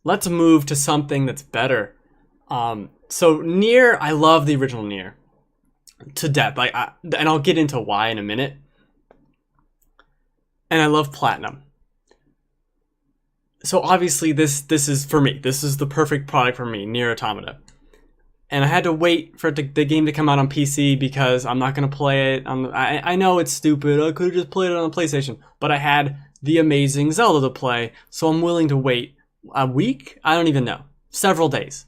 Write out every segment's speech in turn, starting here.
let's move to something that's better. So Nier, I love the original Nier to death. And I'll get into why in a minute. And I love Platinum. So obviously this is for me. This is the perfect product for me, Nier Automata. And I had to wait for the game to come out on PC because I'm not going to play it. I know it's stupid. I could have just played it on the PlayStation. But I had the amazing Zelda to play, so I'm willing to wait a week? I don't even know. Several days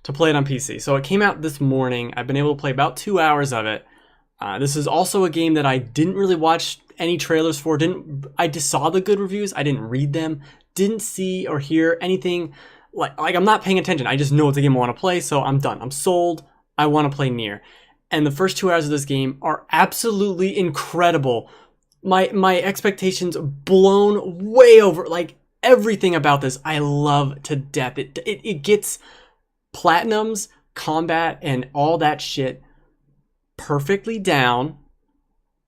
to play it on PC. So it came out this morning. I've been able to play about 2 hours of it. This is also a game that I didn't really watch any trailers for. I just saw the good reviews. I didn't read them. Didn't see or hear anything. Like I'm not paying attention. I just know it's a game I want to play, so I'm done. I'm sold. I want to play Nier. And the first 2 hours of this game are absolutely incredible. My expectations blown way over. Like everything about this, I love to death. It gets Platinum's combat and all that shit perfectly down,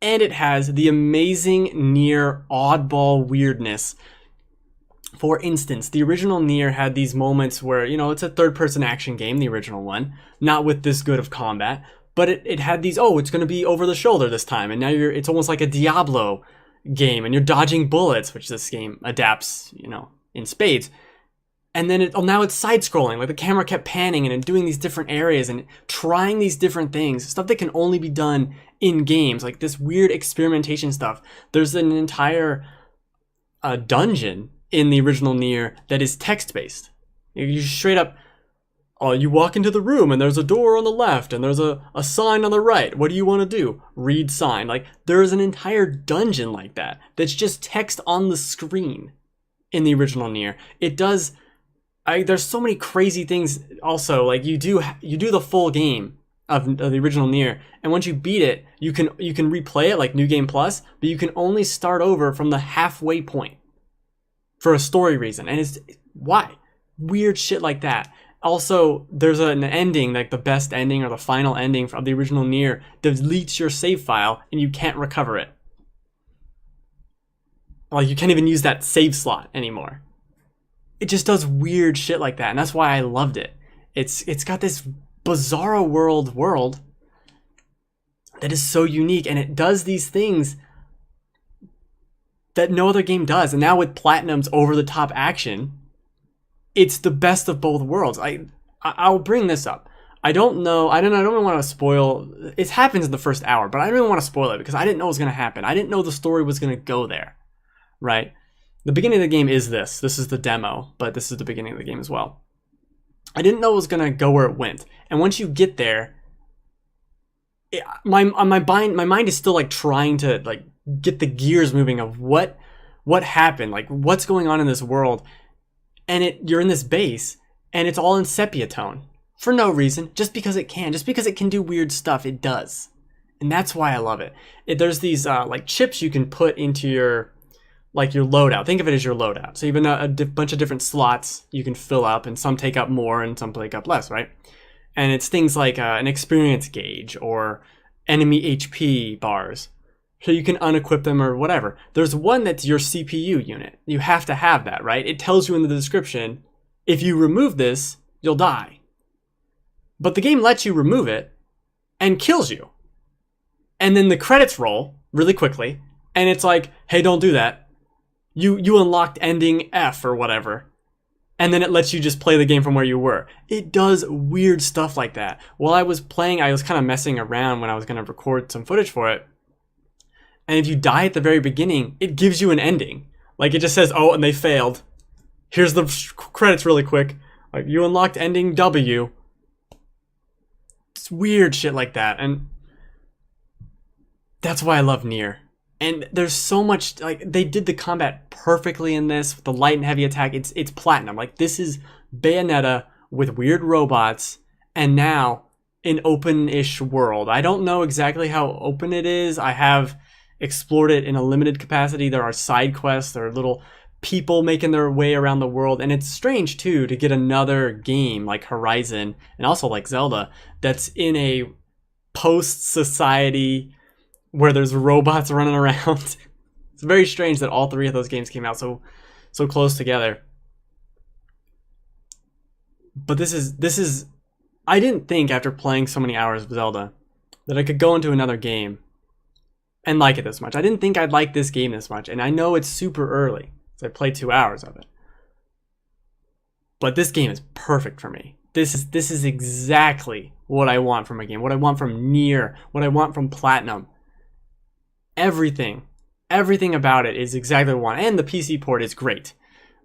and it has the amazing Nier oddball weirdness. For instance, the original Nier had these moments where, it's a third-person action game, the original one, not with this good of combat, but it had these, it's going to be over the shoulder this time, and now it's almost like a Diablo game, and you're dodging bullets, which this game adapts, in spades. And then now it's side-scrolling, like the camera kept panning and doing these different areas and trying these different things, stuff that can only be done in games, like this weird experimentation stuff. There's an entire dungeon in the original Nier that is text-based. You straight up, you walk into the room and there's a door on the left and there's a sign on the right. What do you want to do? Read sign. Like there's an entire dungeon like that that's just text on the screen in the original Nier. It does. There's so many crazy things. Also, like you do the full game of the original Nier, and once you beat it, you can replay it like New Game Plus, but you can only start over from the halfway point for a story reason. And it's why weird shit like that. Also, there's an ending, like the best ending or the final ending of the original Nier, deletes your save file and you can't recover it. Like you can't even use that save slot anymore. It just does weird shit like that, and that's why I loved it. It's got this bizarro world that is so unique, and it does these things that no other game does. And now with Platinum's over-the-top action, it's the best of both worlds. I'll bring this up. I don't really want to spoil. It happens in the first hour, but I don't even want to spoil it because I didn't know it was going to happen. I didn't know the story was going to go there, right? The beginning of the game is this. This is the demo, but this is the beginning of the game as well. I didn't know it was going to go where it went. And once you get there, my mind is still like trying to like get the gears moving of what happened, like what's going on in this world. And you're in this base and it's all in sepia tone for no reason, just because it can do weird stuff. It does. And that's why I love it. There's these like chips you can put into your loadout. Think of it as your loadout. So even a bunch of different slots you can fill up, and some take up more and some take up less, right? And it's things like an experience gauge or enemy HP bars. So you can unequip them or whatever. There's one that's your CPU unit. You have to have that, right? It tells you in the description, if you remove this, you'll die. But the game lets you remove it and kills you. And then the credits roll really quickly, and it's like, hey, don't do that. You unlocked ending F or whatever. And then it lets you just play the game from where you were. It does weird stuff like that. While I was playing, I was kind of messing around when I was going to record some footage for it. And if you die at the very beginning, it gives you an ending. Like it just says, oh, and they failed. Here's the credits really quick. Like you unlocked ending W. It's weird shit like that. And that's why I love Nier. And there's so much, like, they did the combat perfectly in this, with the light and heavy attack. It's Platinum. Like, this is Bayonetta with weird robots, and now an open-ish world. I don't know exactly how open it is. I have explored it in a limited capacity. There are side quests, there are little people making their way around the world, and it's strange, too, to get another game like Horizon, and also like Zelda, that's in a post-society where there's robots running around. It's very strange that all three of those games came out so close together. But this is I didn't think after playing so many hours of Zelda that I could go into another game and like it this much. I didn't think I'd like this game this much, and I know it's super early, so I played 2 hours of it. But this game is perfect for me. This is exactly what I want from a game. What I want from Nier. What I want from Platinum. Everything about it is exactly what I want, and the PC port is great.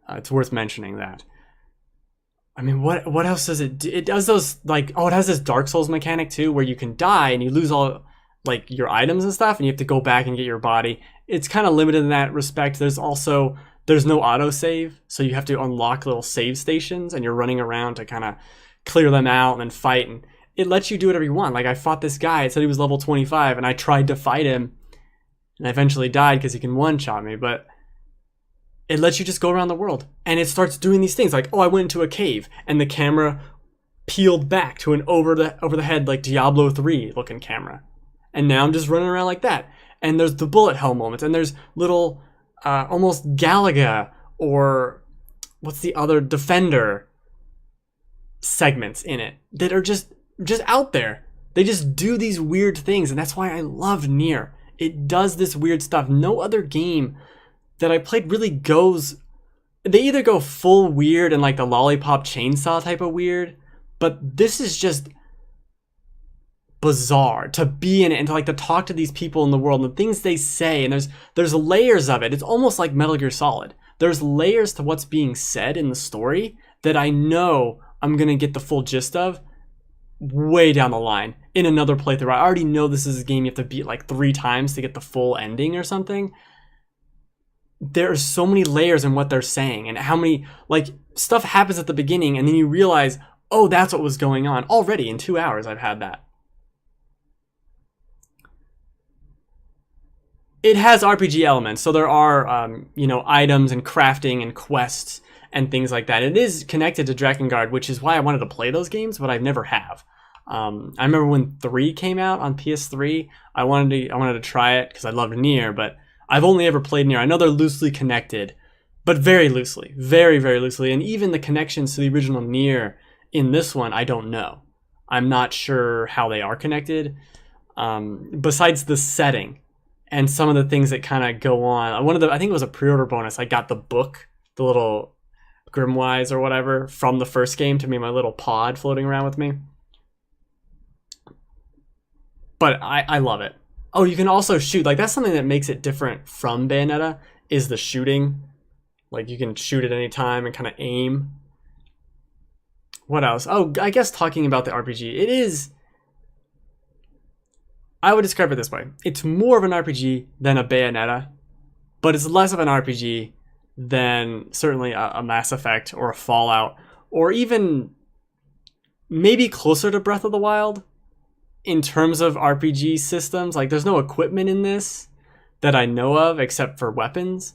It's worth mentioning that. I mean, what else does it do? It does those, like, oh, it has this Dark Souls mechanic too, where you can die and you lose all, like, your items and stuff, and you have to go back and get your body. It's kind of limited in that respect. There's no autosave, so you have to unlock little save stations, and you're running around to kind of clear them out and then fight, and it lets you do whatever you want. Like, I fought this guy, it said he was level 25, and I tried to fight him, and I eventually died because he can one-shot me, but it lets you just go around the world, and it starts doing these things like, oh, I went into a cave, and the camera peeled back to an over the head, like, Diablo 3 looking camera, and now I'm just running around like that. And there's the bullet hell moments, and there's little almost Galaga, or what's the other, Defender segments in it that are just out there. They just do these weird things, and that's why I love Nier. It does this weird stuff. No other game that I played really goes, they either go full weird and like the lollipop chainsaw type of weird, but this is just bizarre to be in it and to like to talk to these people in the world and the things they say, and there's layers of it. It's almost like Metal Gear Solid. There's layers to what's being said in the story that I know I'm gonna get the full gist of way down the line in another playthrough. I already know this is a game you have to beat like 3 times to get the full ending or something. There are so many layers in what they're saying, and how many, like, stuff happens at the beginning and then you realize, oh, that's what was going on. Already in 2 hours I've had that. It has RPG elements, so there are, items and crafting and quests and things like that. It is connected to Drakengard, which is why I wanted to play those games, but I've never have. I remember when 3 came out on PS3, I wanted to try it because I loved Nier, but I've only ever played Nier. I know they're loosely connected, but very loosely, very, very loosely. And even the connections to the original Nier in this one, I don't know. I'm not sure how they are connected, besides the setting and some of the things that kind of go on. I think it was a pre-order bonus. I got the book, the little Grimoires or whatever, from the first game to me, my little pod floating around with me. But I love it. Oh, you can also shoot. Like, that's something that makes it different from Bayonetta, is the shooting. Like, you can shoot at any time and kind of aim. What else? Oh, I guess talking about the RPG, it is, I would describe it this way. It's more of an RPG than a Bayonetta, but it's less of an RPG than certainly a Mass Effect or a Fallout, or even maybe closer to Breath of the Wild in terms of RPG systems. Like, there's no equipment in this that I know of except for weapons,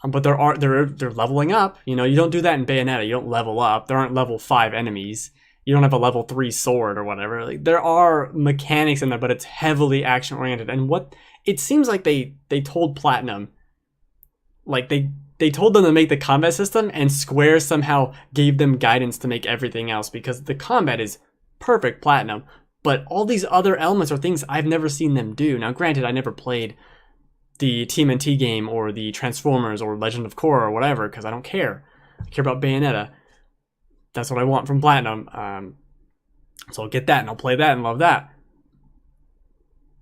but they're leveling up. You know, you don't do that in Bayonetta. You don't level up. There aren't level 5 enemies. You don't have a level 3 sword or whatever. Like, there are mechanics in there, but it's heavily action oriented. And what it seems like they told Platinum, like they told them to make the combat system, and Square somehow gave them guidance to make everything else, because the combat is perfect Platinum, but all these other elements are things I've never seen them do. Now, granted, I never played the TMNT game or the Transformers or Legend of Korra or whatever, because I don't care. I care about Bayonetta. That's what I want from Platinum. So I'll get that and I'll play that and love that.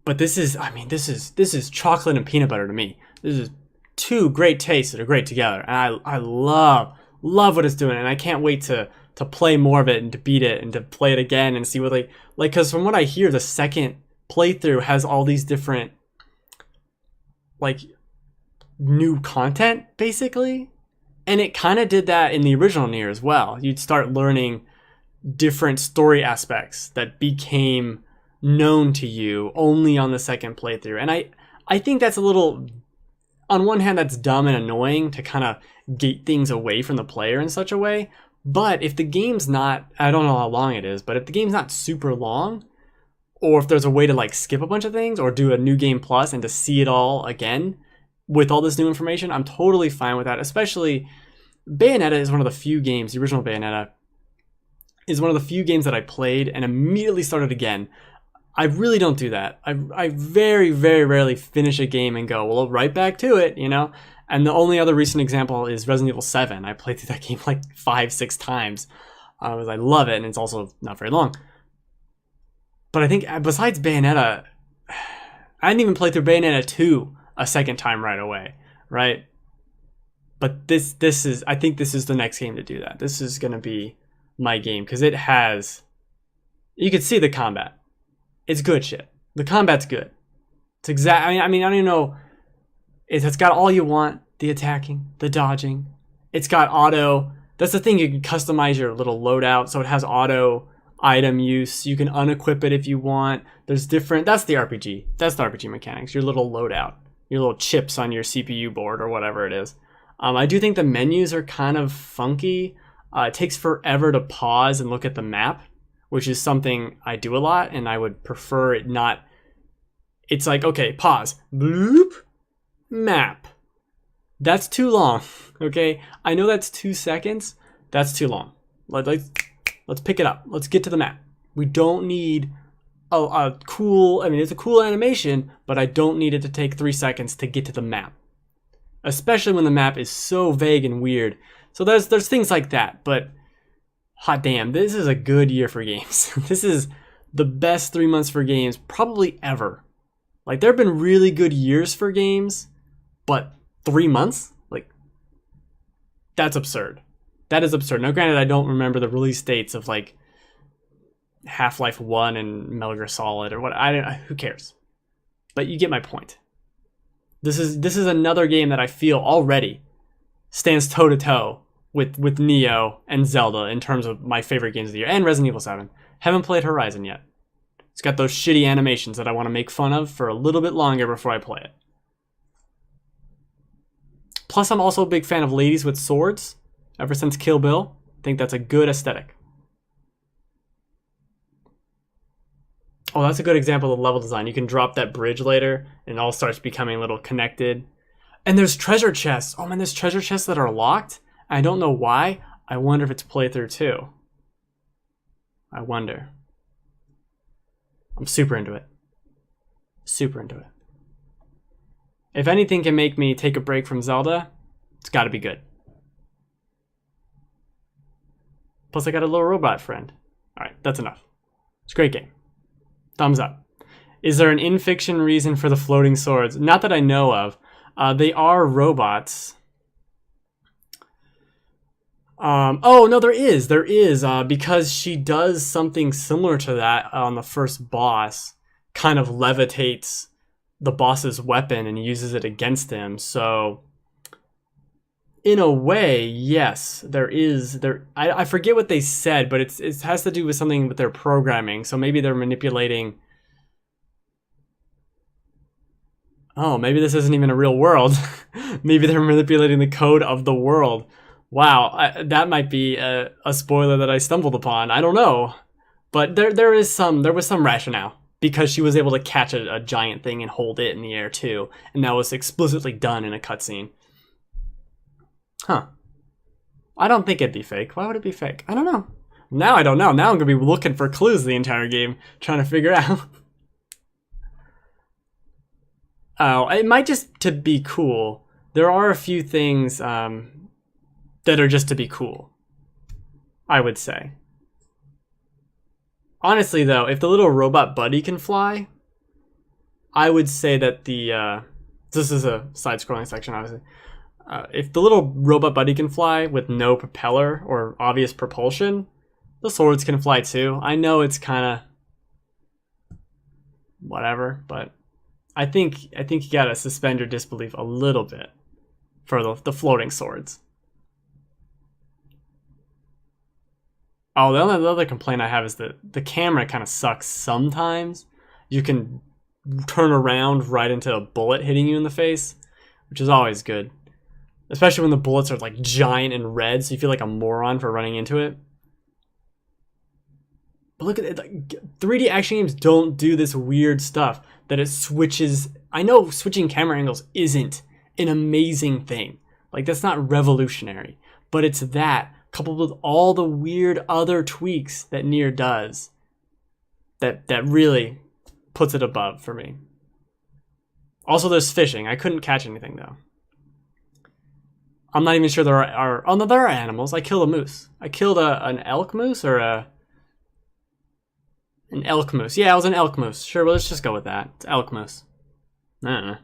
But this is chocolate and peanut butter to me. This is 2 great tastes that are great together. And I love what it's doing. And I can't wait to play more of it and to beat it and to play it again and see what they like. Because from what I hear, the second playthrough has all these different, like, new content, basically. And it kind of did that in the original Nier as well. You'd start learning different story aspects that became known to you only on the second playthrough. And I think that's a little, on one hand, that's dumb and annoying to kind of gate things away from the player in such a way. But if the game's not, I don't know how long it is, but if the game's not super long, or if there's a way to like skip a bunch of things or do a new game plus and to see it all again with all this new information, I'm totally fine with that. Especially, Bayonetta is one of the few games, the original Bayonetta, is one of the few games that I played and immediately started again. I really don't do that. I very, very rarely finish a game and go, well, right back to it, you know? And the only other recent example is Resident Evil 7. I played through that game like 5-6 times. I love it, and it's also not very long. But I think besides Bayonetta, I didn't even play through Bayonetta 2 a second time right away, right? But this is, I think this is the next game to do that. This is going to be my game because it has, you can see the combat. It's good shit. The combat's good. It's exact. I mean, I don't even know. It's got all you want: the attacking, the dodging. It's got auto. That's the thing. You can customize your little loadout, so it has auto item use. You can unequip it if you want. There's different. That's the RPG. That's the RPG mechanics. Your little loadout, your little chips on your CPU board or whatever it is. I do think the menus are kind of funky. It takes forever to pause and look at the map, which is something I do a lot, and I would prefer it not. It's like, okay, pause, bloop, map. That's too long, okay? I know that's 2 seconds. That's too long. Let's pick it up. Let's get to the map. We don't need a cool, I mean, it's a cool animation, but I don't need it to take 3 seconds to get to the map. Especially when the map is so vague and weird. So there's things like that, but hot damn, this is a good year for games. This is the best 3 months for games probably ever. Like, there have been really good years for games, but 3 months? Like, that's absurd. That is absurd. Now, granted, I don't remember the release dates of, like, Half-Life 1 and Metal Gear Solid or what. Who cares? But you get my point. This is another game that I feel already stands toe-to-toe with Neo and Zelda in terms of my favorite games of the year, and Resident Evil 7. Haven't played Horizon yet. It's got those shitty animations that I want to make fun of for a little bit longer before I play it. Plus, I'm also a big fan of ladies with swords. Ever since Kill Bill, I think that's a good aesthetic. Oh, that's a good example of level design. You can drop that bridge later, and it all starts becoming a little connected. And there's treasure chests. Oh man, there's treasure chests that are locked. I don't know why. I wonder if it's playthrough too. I wonder. I'm super into it. Super into it. If anything can make me take a break from Zelda, it's got to be good. Plus, I got a little robot friend. All right, that's enough. It's a great game. Thumbs up. Is there an in-fiction reason for the floating swords? Not that I know of. They are robots. Oh, no, there is. There is, because she does something similar to that on the first boss. Kind of levitates the boss's weapon and uses it against him. So, in a way, yes, there is. I forget what they said, but it has to do with something with their programming. So maybe they're manipulating. Oh, maybe this isn't even a real world. Maybe they're manipulating the code of the world. Wow, that might be a spoiler that I stumbled upon. I don't know, but there was some rationale because she was able to catch a giant thing and hold it in the air too, and that was explicitly done in a cutscene. Huh. I don't think it'd be fake. Why would it be fake? I don't know. Now I don't know. Now I'm gonna be looking for clues the entire game, trying to figure out. Oh, it might just to be cool. There are a few things that are just to be cool, I would say. Honestly, though, if the little robot buddy can fly, I would say that the... this is a side-scrolling section, obviously. If the little robot buddy can fly with no propeller or obvious propulsion, the swords can fly too. I know it's kind of... whatever, but I think you gotta suspend your disbelief a little bit for the floating swords. Oh, the only other complaint I have is that the camera kind of sucks sometimes. You can turn around right into a bullet hitting you in the face, which is always good. Especially when the bullets are like giant and red, so you feel like a moron for running into it. But look at it, like, 3D action games don't do this weird stuff that it switches. I know switching camera angles isn't an amazing thing. Like, that's not revolutionary. But it's that coupled with all the weird other tweaks that Nier does, that really puts it above for me. Also, there's fishing. I couldn't catch anything though. I'm not even sure there are. Oh no, there are animals. I killed a moose. I killed an elk moose or an elk moose. Yeah, it was an elk moose. Sure, well, let's just go with that. It's elk moose. I don't know.